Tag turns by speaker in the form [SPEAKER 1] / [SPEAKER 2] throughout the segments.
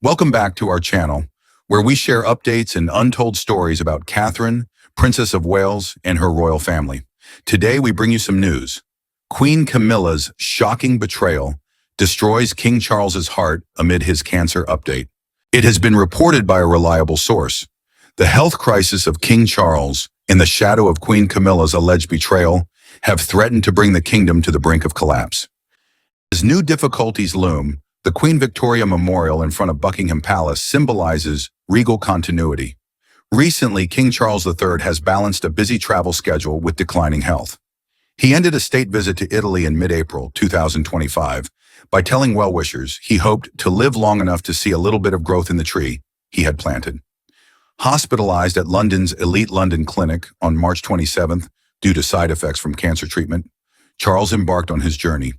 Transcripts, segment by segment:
[SPEAKER 1] Welcome back to our channel, where we share updates and untold stories about Catherine, Princess of Wales, and her royal family. Today we bring you some news. Queen Camilla's shocking betrayal destroys King Charles's heart amid his cancer update. It has been reported by a reliable source. The health crisis of King Charles and the shadow of Queen Camilla's alleged betrayal have threatened to bring the kingdom to the brink of collapse. As new difficulties loom, the Queen Victoria Memorial in front of Buckingham Palace symbolizes regal continuity. Recently, King Charles III has balanced a busy travel schedule with declining health. He ended a state visit to Italy in mid-April 2025 by telling well-wishers he hoped to live long enough to see a little bit of growth in the tree he had planted. Hospitalized at London's Elite London Clinic on March 27th due to side effects from cancer treatment, Charles embarked on his journey.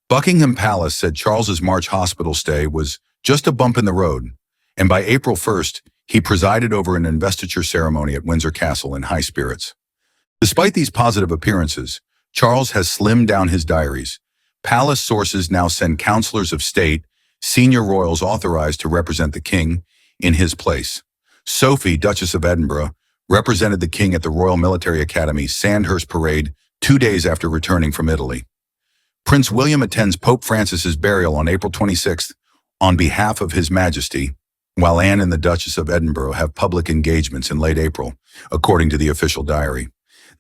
[SPEAKER 1] Buckingham Palace said Charles's March hospital stay was just a bump in the road, and by April 1st, he presided over an investiture ceremony at Windsor Castle in high spirits. Despite these positive appearances, Charles has slimmed down his diaries. Palace sources now send counselors of state, senior royals authorized to represent the king, in his place. Sophie, Duchess of Edinburgh, represented the king at the Royal Military Academy Sandhurst Parade 2 days after returning from Italy. Prince William attends Pope Francis's burial on April 26th on behalf of His Majesty, while Anne and the Duchess of Edinburgh have public engagements in late April, according to the official diary.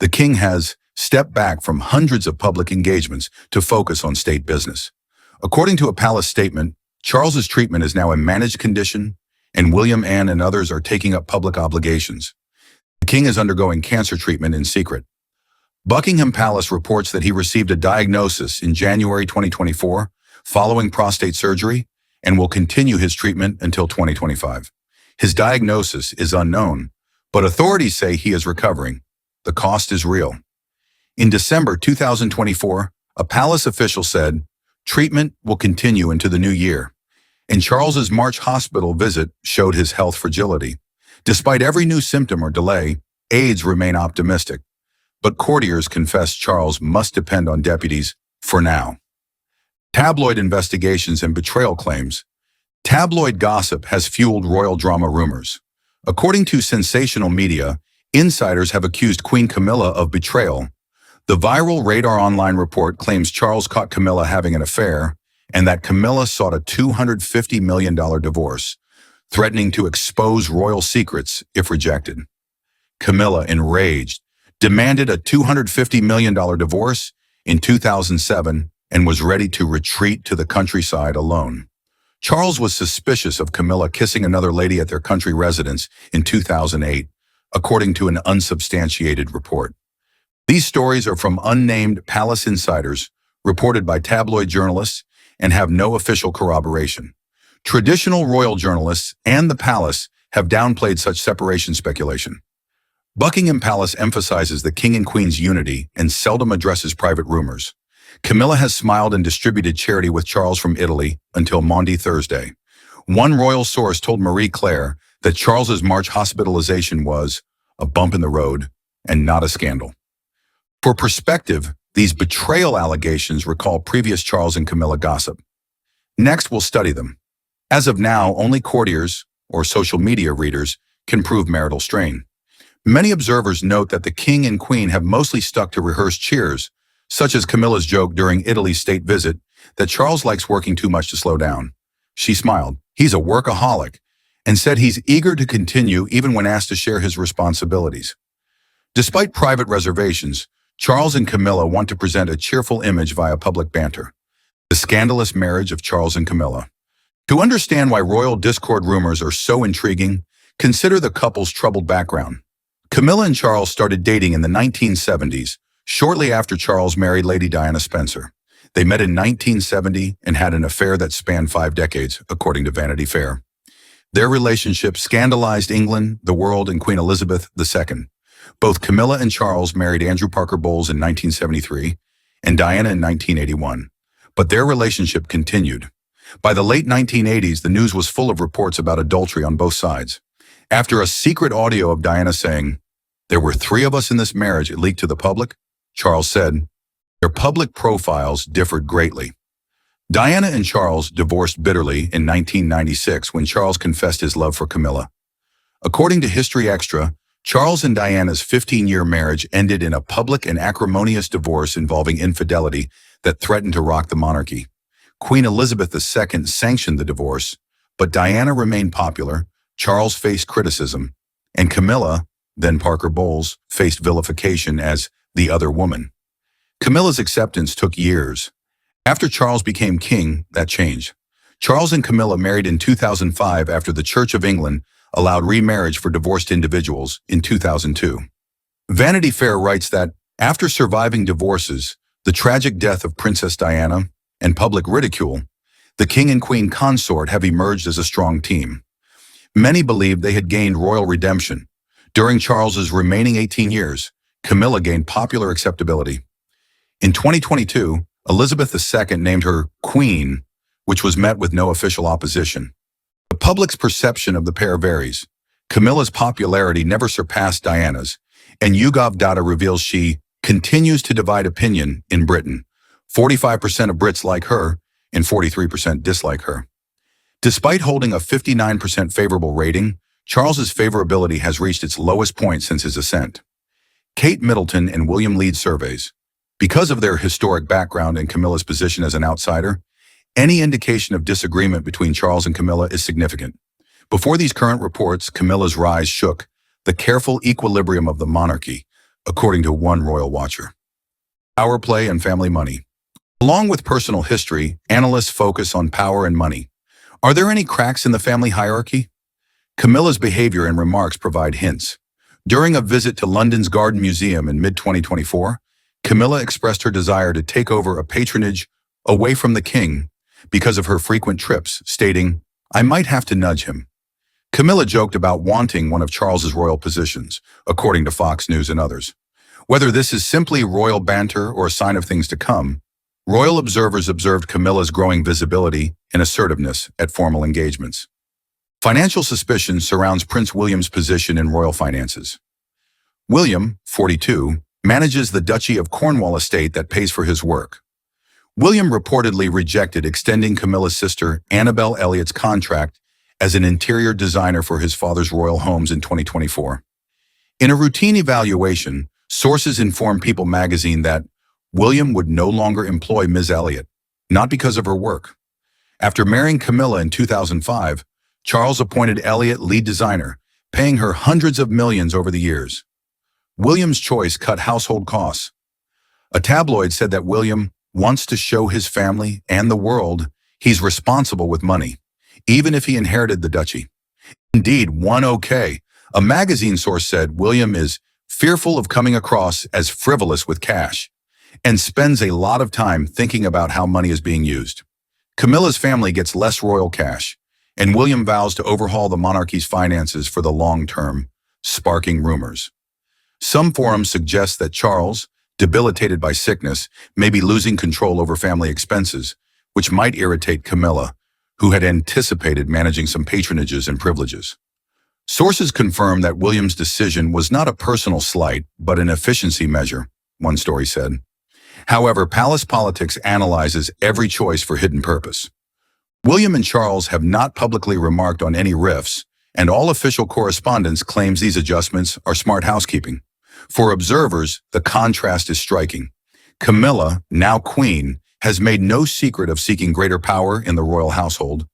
[SPEAKER 1] The king has stepped back from hundreds of public engagements to focus on state business. According to a palace statement, Charles's treatment is now a managed condition, and William, Anne, and others are taking up public obligations. The king is undergoing cancer treatment in secret. Buckingham Palace reports that he received a diagnosis in January 2024 following prostate surgery and will continue his treatment until 2025. His diagnosis is unknown, but authorities say he is recovering. The cost is real. In December 2024, a palace official said, treatment will continue into the new year, and Charles's March hospital visit showed his health fragility. Despite every new symptom or delay, aides remain optimistic. But courtiers confess Charles must depend on deputies for now. Tabloid investigations and betrayal claims. Tabloid gossip has fueled royal drama rumors. According to sensational media, insiders have accused Queen Camilla of betrayal. The viral Radar Online report claims Charles caught Camilla having an affair and that Camilla sought a $250 million divorce, threatening to expose royal secrets if rejected. Camilla, enraged, demanded a $250 million divorce in 2007 and was ready to retreat to the countryside alone. Charles was suspicious of Camilla kissing another lady at their country residence in 2008, according to an unsubstantiated report. These stories are from unnamed palace insiders, reported by tabloid journalists, and have no official corroboration. Traditional royal journalists and the palace have downplayed such separation speculation. Buckingham Palace emphasizes the king and queen's unity and seldom addresses private rumors. Camilla has smiled and distributed charity with Charles from Italy until Maundy Thursday. One royal source told Marie Claire that Charles's March hospitalization was a bump in the road and not a scandal. For perspective, these betrayal allegations recall previous Charles and Camilla gossip. Next, we'll study them. As of now, only courtiers or social media readers can prove marital strain. Many observers note that the king and queen have mostly stuck to rehearsed cheers, such as Camilla's joke during Italy's state visit that Charles likes working too much to slow down. She smiled, he's a workaholic, and said he's eager to continue even when asked to share his responsibilities. Despite private reservations, Charles and Camilla want to present a cheerful image via public banter. The scandalous marriage of Charles and Camilla. To understand why royal discord rumors are so intriguing, consider the couple's troubled background. Camilla and Charles started dating in the 1970s, shortly after Charles married Lady Diana Spencer. They met in 1970 and had an affair that spanned 5 decades, according to Vanity Fair. Their relationship scandalized England, the world, and Queen Elizabeth II. Both Camilla and Charles married Andrew Parker Bowles in 1973 and Diana in 1981. But their relationship continued. By the late 1980s, the news was full of reports about adultery on both sides. After a secret audio of Diana saying, "There were 3 of us in this marriage," it leaked to the public, Charles said, "Their public profiles differed greatly." Diana and Charles divorced bitterly in 1996 when Charles confessed his love for Camilla. According to History Extra, Charles and Diana's 15-year marriage ended in a public and acrimonious divorce involving infidelity that threatened to rock the monarchy. Queen Elizabeth II sanctioned the divorce, but Diana remained popular, Charles faced criticism, and Camilla, then Parker Bowles, faced vilification as the other woman. Camilla's acceptance took years. After Charles became king, that changed. Charles and Camilla married in 2005 after the Church of England allowed remarriage for divorced individuals in 2002. Vanity Fair writes that, after surviving divorces, the tragic death of Princess Diana, and public ridicule, the king and queen consort have emerged as a strong team. Many believed they had gained royal redemption. During Charles's remaining 18 years, Camilla gained popular acceptability. In 2022, Elizabeth II named her queen, which was met with no official opposition. The public's perception of the pair varies. Camilla's popularity never surpassed Diana's, and YouGov data reveals she continues to divide opinion in Britain. 45% of Brits like her, and 43% dislike her. Despite holding a 59% favorable rating, Charles's favorability has reached its lowest point since his ascent. Kate Middleton and William lead surveys. Because of their historic background and Camilla's position as an outsider, any indication of disagreement between Charles and Camilla is significant. Before these current reports, Camilla's rise shook the careful equilibrium of the monarchy, according to one royal watcher. Power play and family money. Along with personal history, analysts focus on power and money. Are there any cracks in the family hierarchy? Camilla's behavior and remarks provide hints. During a visit to London's Garden Museum in mid-2024, Camilla expressed her desire to take over a patronage away from the king because of her frequent trips, stating, "I might have to nudge him." Camilla joked about wanting one of Charles's royal positions, according to Fox News and others. Whether this is simply royal banter or a sign of things to come, royal observers observed Camilla's growing visibility and assertiveness at formal engagements. Financial suspicion surrounds Prince William's position in royal finances. William, 42, manages the Duchy of Cornwall estate that pays for his work. William reportedly rejected extending Camilla's sister Annabelle Elliott's contract as an interior designer for his father's royal homes in 2024. In a routine evaluation, sources informed People magazine that William would no longer employ Ms. Elliott, not because of her work. After marrying Camilla in 2005, Charles appointed Elliott lead designer, paying her hundreds of millions over the years. William's choice cut household costs. A tabloid said that William wants to show his family and the world he's responsible with money, even if he inherited the duchy. Indeed, a magazine source said William is fearful of coming across as frivolous with cash and spends a lot of time thinking about how money is being used. Camilla's family gets less royal cash, and William vows to overhaul the monarchy's finances for the long term, sparking rumors. Some forums suggest that Charles, debilitated by sickness, may be losing control over family expenses, which might irritate Camilla, who had anticipated managing some patronages and privileges. Sources confirm that William's decision was not a personal slight, but an efficiency measure, one story said. However, palace politics analyzes every choice for hidden purpose. William and Charles have not publicly remarked on any rifts, and all official correspondence claims these adjustments are smart housekeeping. For observers, the contrast is striking. Camilla, now queen, has made no secret of seeking greater power in the royal household,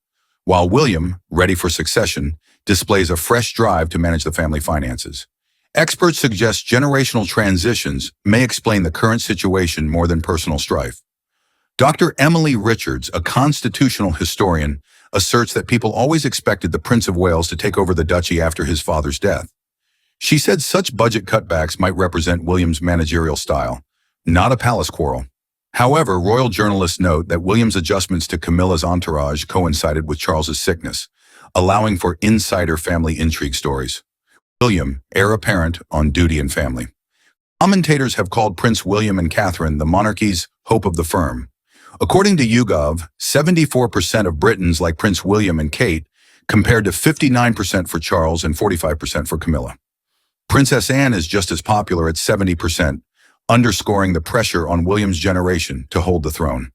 [SPEAKER 1] while William, ready for succession, displays a fresh drive to manage the family finances. Experts suggest generational transitions may explain the current situation more than personal strife. Dr. Emily Richards, a constitutional historian, asserts that people always expected the Prince of Wales to take over the duchy after his father's death. She said such budget cutbacks might represent William's managerial style, not a palace quarrel. However, royal journalists note that William's adjustments to Camilla's entourage coincided with Charles's sickness, allowing for insider family intrigue stories. William, heir apparent on duty and family. Commentators have called Prince William and Catherine the monarchy's hope of the firm. According to YouGov, 74% of Britons like Prince William and Kate, compared to 59% for Charles and 45% for Camilla. Princess Anne is just as popular at 70%, underscoring the pressure on William's generation to hold the throne.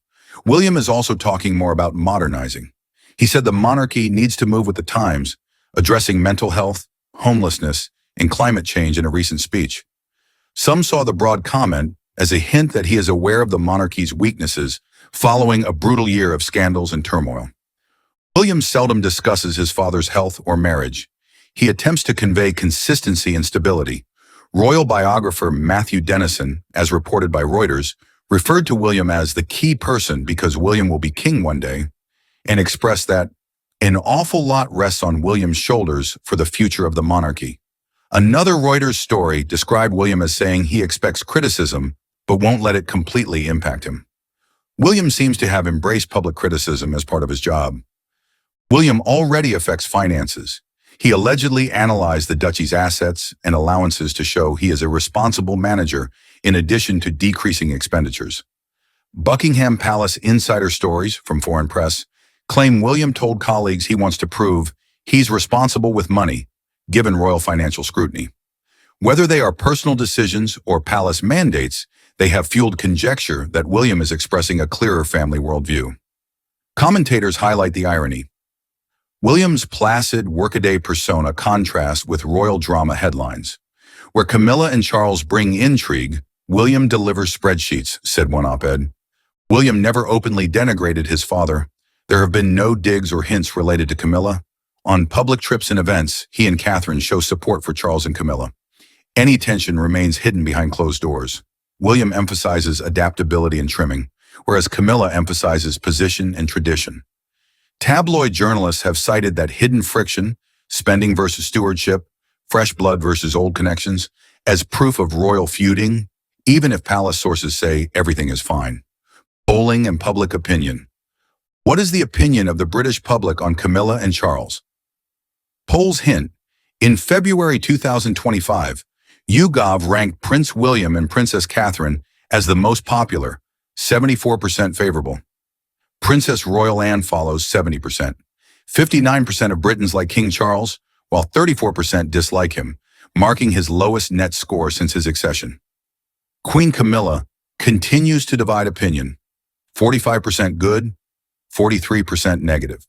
[SPEAKER 1] William is also talking more about modernizing. He said the monarchy needs to move with the times, addressing mental health, homelessness, and climate change in a recent speech. Some saw the broad comment as a hint that he is aware of the monarchy's weaknesses following a brutal year of scandals and turmoil. William seldom discusses his father's health or marriage. He attempts to convey consistency and stability. Royal biographer Matthew Dennison, as reported by Reuters, referred to William as the key person because William will be king one day, and expressed that an awful lot rests on William's shoulders for the future of the monarchy. Another Reuters story described William as saying he expects criticism, but won't let it completely impact him. William seems to have embraced public criticism as part of his job. William already affects finances. He allegedly analyzed the duchy's assets and allowances to show he is a responsible manager in addition to decreasing expenditures. Buckingham Palace insider stories from foreign press claim William told colleagues he wants to prove he's responsible with money, given royal financial scrutiny. Whether they are personal decisions or palace mandates, they have fueled conjecture that William is expressing a clearer family worldview. Commentators highlight the irony. William's placid, workaday persona contrasts with royal drama headlines. Where Camilla and Charles bring intrigue, William delivers spreadsheets, said one op-ed. William never openly denigrated his father. There have been no digs or hints related to Camilla. On public trips and events, he and Catherine show support for Charles and Camilla. Any tension remains hidden behind closed doors. William emphasizes adaptability and trimming, whereas Camilla emphasizes position and tradition. Tabloid journalists have cited that hidden friction, spending versus stewardship, fresh blood versus old connections, as proof of royal feuding, even if palace sources say everything is fine. Polling and public opinion. What is the opinion of the British public on Camilla and Charles? Polls hint. In February 2025, YouGov ranked Prince William and Princess Catherine as the most popular, 74% favorable. Princess Royal Anne follows 70%. 59% of Britons like King Charles, while 34% dislike him, marking his lowest net score since his accession. Queen Camilla continues to divide opinion. 45% good, 43% negative.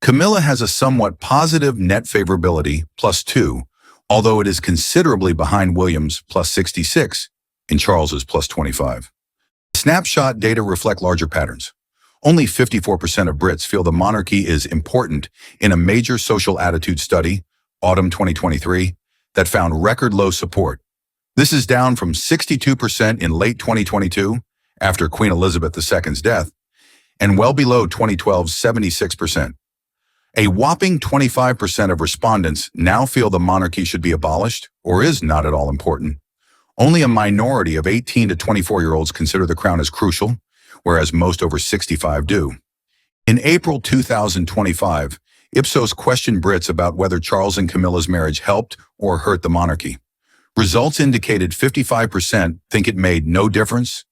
[SPEAKER 1] Camilla has a somewhat positive net favorability, +2, although it is considerably behind William's +66 and Charles's +25. Snapshot data reflect larger patterns. Only 54% of Brits feel the monarchy is important in a major social attitude study, autumn 2023, that found record low support. This is down from 62% in late 2022, after Queen Elizabeth II's death, and well below 2012's 76%. A whopping 25% of respondents now feel the monarchy should be abolished or is not at all important. Only a minority of 18 to 24-year-olds consider the crown as crucial, whereas most over 65 do. In April 2025, Ipsos questioned Brits about whether Charles and Camilla's marriage helped or hurt the monarchy. Results indicated 55% think it made no difference,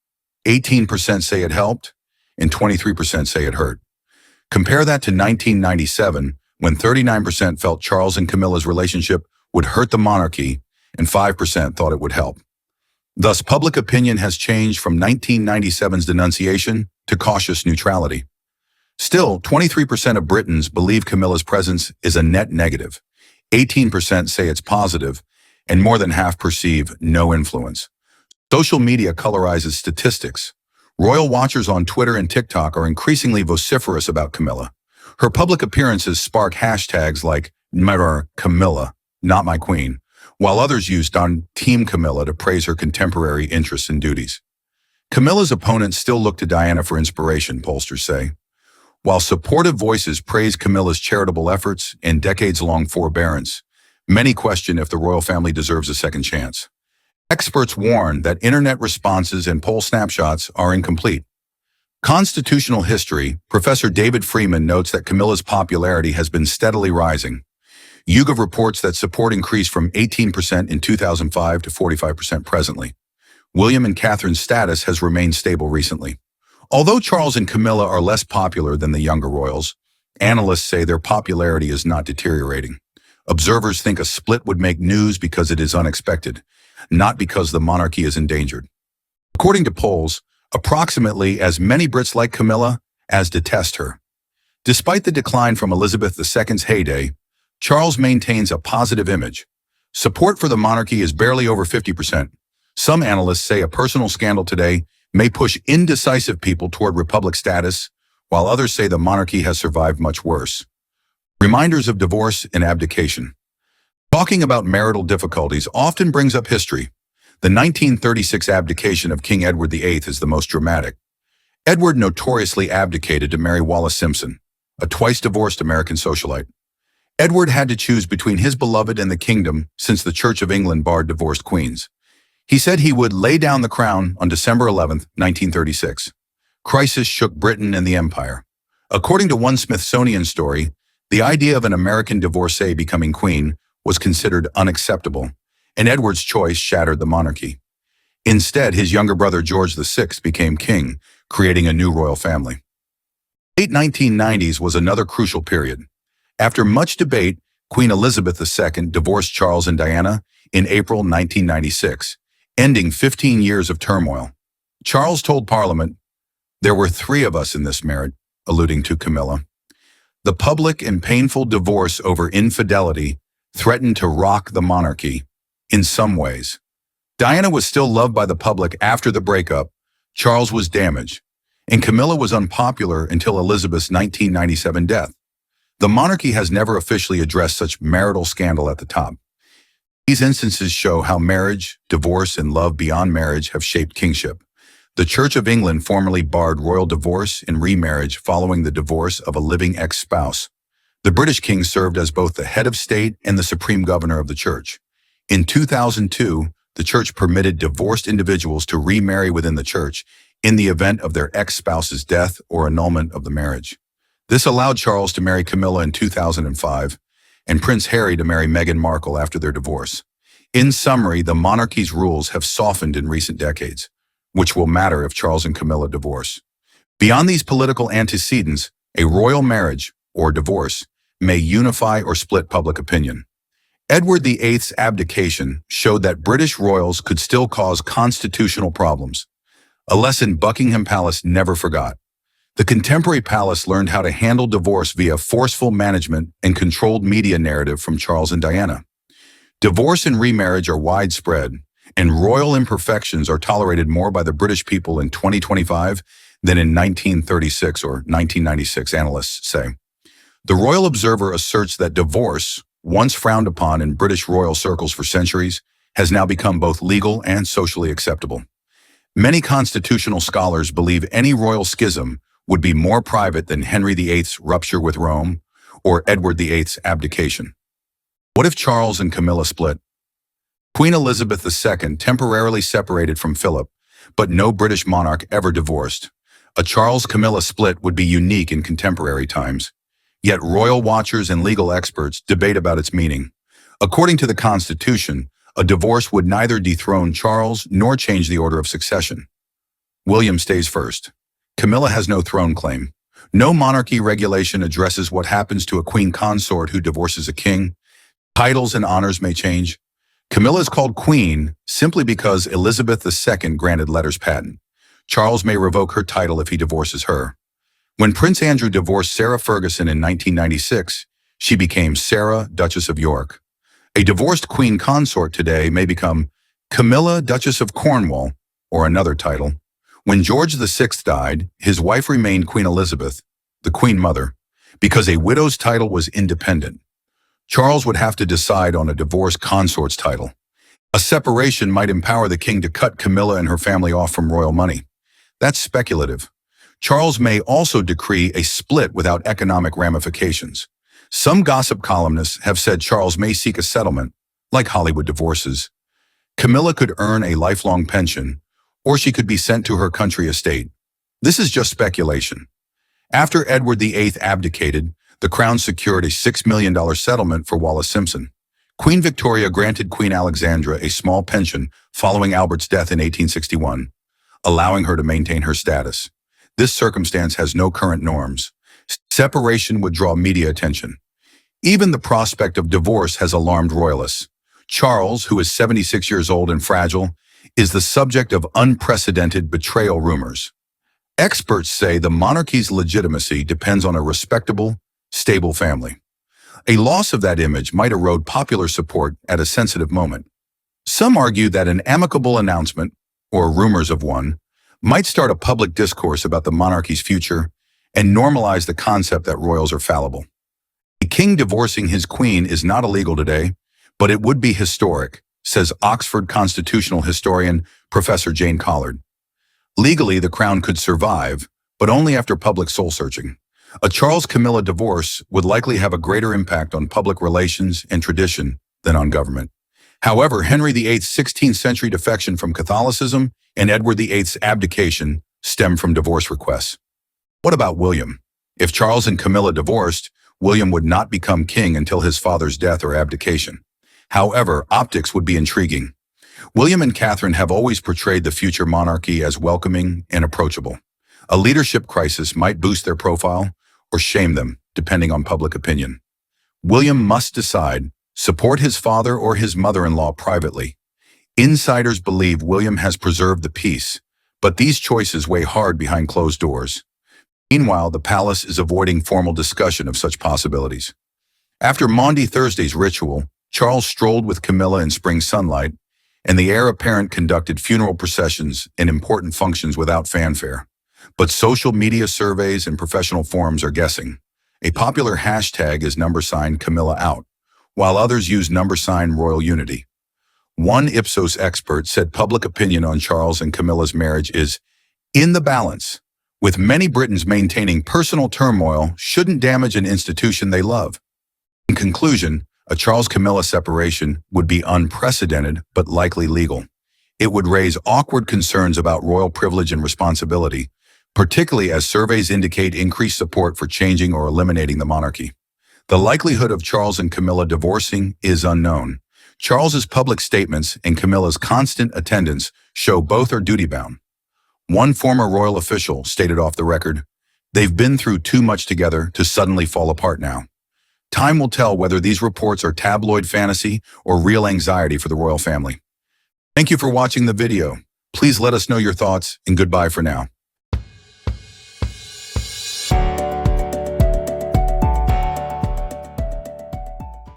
[SPEAKER 1] 18% say it helped, and 23% say it hurt. Compare that to 1997, when 39% felt Charles and Camilla's relationship would hurt the monarchy and 5% thought it would help. Thus, public opinion has changed from 1997's denunciation to cautious neutrality. Still, 23% of Britons believe Camilla's presence is a net negative, 18% say it's positive, and more than half perceive no influence. Social media colorizes statistics. Royal watchers on Twitter and TikTok are increasingly vociferous about Camilla. Her public appearances spark hashtags like #Camilla, not my queen, while others used on Team Camilla to praise her contemporary interests and duties. Camilla's opponents still look to Diana for inspiration, pollsters say. While supportive voices praise Camilla's charitable efforts and decades-long forbearance, many question if the royal family deserves a second chance. Experts warn that internet responses and poll snapshots are incomplete. Constitutional history, Professor David Freeman notes that Camilla's popularity has been steadily rising. YouGov reports that support increased from 18% in 2005 to 45% presently. William and Catherine's status has remained stable recently. Although Charles and Camilla are less popular than the younger royals, analysts say their popularity is not deteriorating. Observers think a split would make news because it is unexpected, not because the monarchy is endangered. According to polls, Approximately as many Brits like Camilla as detest her. Despite the decline from Elizabeth II's heyday, Charles maintains a positive image. Support for the monarchy is barely over 50%. Some analysts say a personal scandal today may push indecisive people toward republic status, while others say the monarchy has survived much worse. Reminders of divorce and abdication. Talking about marital difficulties often brings up history. The 1936 abdication of King Edward VIII is the most dramatic. Edward notoriously abdicated to marry Wallis Simpson, a twice-divorced American socialite. Edward had to choose between his beloved and the kingdom since the Church of England barred divorced queens. He said he would lay down the crown on December 11, 1936. Crisis shook Britain and the Empire. According to one Smithsonian story, the idea of an American divorcee becoming queen was considered unacceptable, and Edward's choice shattered the monarchy. Instead, his younger brother George VI became king, creating a new royal family. The late 1990s was another crucial period. After much debate, Queen Elizabeth II divorced Charles and Diana in April 1996, ending 15 years of turmoil. Charles told Parliament, "There were three of us in this marriage," alluding to Camilla. The public and painful divorce over infidelity threatened to rock the monarchy in some ways. Diana was still loved by the public after the breakup, Charles was damaged, and Camilla was unpopular until Elizabeth's 1997 death. The monarchy has never officially addressed such marital scandal at the top. These instances show how marriage, divorce, and love beyond marriage have shaped kingship. The Church of England formally barred royal divorce and remarriage following the divorce of a living ex-spouse. The British king served as both the head of state and the supreme governor of the church. In 2002, the church permitted divorced individuals to remarry within the church in the event of their ex-spouse's death or annulment of the marriage. This allowed Charles to marry Camilla in 2005 and Prince Harry to marry Meghan Markle after their divorce. In summary, the monarchy's rules have softened in recent decades, which will matter if Charles and Camilla divorce. Beyond these political antecedents, a royal marriage, or divorce, may unify or split public opinion. Edward VIII's abdication showed that British royals could still cause constitutional problems, a lesson Buckingham Palace never forgot. The contemporary palace learned how to handle divorce via forceful management and controlled media narrative from Charles and Diana. Divorce and remarriage are widespread, and royal imperfections are tolerated more by the British people in 2025 than in 1936 or 1996, analysts say. The Royal Observer asserts that divorce, once frowned upon in British royal circles for centuries, has now become both legal and socially acceptable. Many constitutional scholars believe any royal schism would be more private than Henry VIII's rupture with Rome or Edward VIII's abdication. What if Charles and Camilla split? Queen Elizabeth II temporarily separated from Philip, but no British monarch ever divorced. A Charles-Camilla split would be unique in contemporary times. Yet royal watchers and legal experts debate about its meaning. According to the Constitution, a divorce would neither dethrone Charles nor change the order of succession. William stays first. Camilla has no throne claim. No monarchy regulation addresses what happens to a queen consort who divorces a king. Titles and honors may change. Camilla is called queen simply because Elizabeth II granted letters patent. Charles may revoke her title if he divorces her. When Prince Andrew divorced Sarah Ferguson in 1996, she became Sarah, Duchess of York. A divorced queen consort today may become Camilla, Duchess of Cornwall, or another title. When George VI died, his wife remained Queen Elizabeth, the Queen Mother, because a widow's title was independent. Charles would have to decide on a divorced consort's title. A separation might empower the king to cut Camilla and her family off from royal money. That's speculative. Charles may also decree a split without economic ramifications. Some gossip columnists have said Charles may seek a settlement, like Hollywood divorces. Camilla could earn a lifelong pension, or she could be sent to her country estate. This is just speculation. After Edward VIII abdicated, the Crown secured a $6 million settlement for Wallis Simpson. Queen Victoria granted Queen Alexandra a small pension following Albert's death in 1861, allowing her to maintain her status. This circumstance has no current norms. Separation would draw media attention. Even the prospect of divorce has alarmed royalists. Charles, who is 76 years old and fragile, is the subject of unprecedented betrayal rumors. Experts say the monarchy's legitimacy depends on a respectable, stable family. A loss of that image might erode popular support at a sensitive moment. Some argue that an amicable announcement, or rumors of one, might start a public discourse about the monarchy's future and normalize the concept that royals are fallible. A king divorcing his queen is not illegal today, but it would be historic, says Oxford constitutional historian Professor Jane Collard. Legally, the crown could survive, but only after public soul-searching. A Charles-Camilla divorce would likely have a greater impact on public relations and tradition than on government. However, Henry VIII's 16th century defection from Catholicism and Edward VIII's abdication stem from divorce requests. What about William? If Charles and Camilla divorced, William would not become king until his father's death or abdication. However, optics would be intriguing. William and Catherine have always portrayed the future monarchy as welcoming and approachable. A leadership crisis might boost their profile or shame them, depending on public opinion. William must decide, support his father or his mother-in-law privately. Insiders believe William has preserved the peace, but these choices weigh hard behind closed doors. Meanwhile, the palace is avoiding formal discussion of such possibilities. After Maundy Thursday's ritual, Charles strolled with Camilla in spring sunlight, and the heir apparent conducted funeral processions and important functions without fanfare. But social media surveys and professional forums are guessing. A popular hashtag is #CamillaOut, while others use #RoyalUnity. One Ipsos expert said public opinion on Charles and Camilla's marriage is in the balance, with many Britons maintaining personal turmoil shouldn't damage an institution they love. In conclusion, a Charles-Camilla separation would be unprecedented but likely legal. It would raise awkward concerns about royal privilege and responsibility, particularly as surveys indicate increased support for changing or eliminating the monarchy. The likelihood of Charles and Camilla divorcing is unknown. Charles's public statements and Camilla's constant attendance show both are duty-bound. One former royal official stated off the record, "They've been through too much together to suddenly fall apart now." Time will tell whether these reports are tabloid fantasy or real anxiety for the royal family. Thank you for watching the video. Please let us know your thoughts, and goodbye for now.